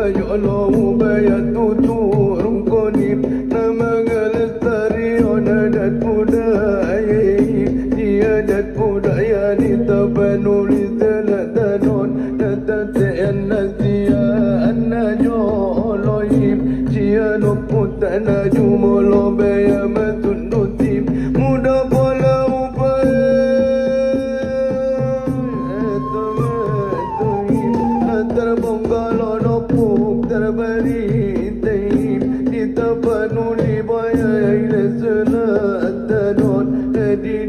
yolo ubaya tuturung konip nama galestari onadat budaya diadat budaya di tabanulis teladanon tatatean nasia anna joloyim ciano putana jumolo baya matundutip muda bola upaya terbonggalo nopuk terbari di tapanuli bayai lesena tanon di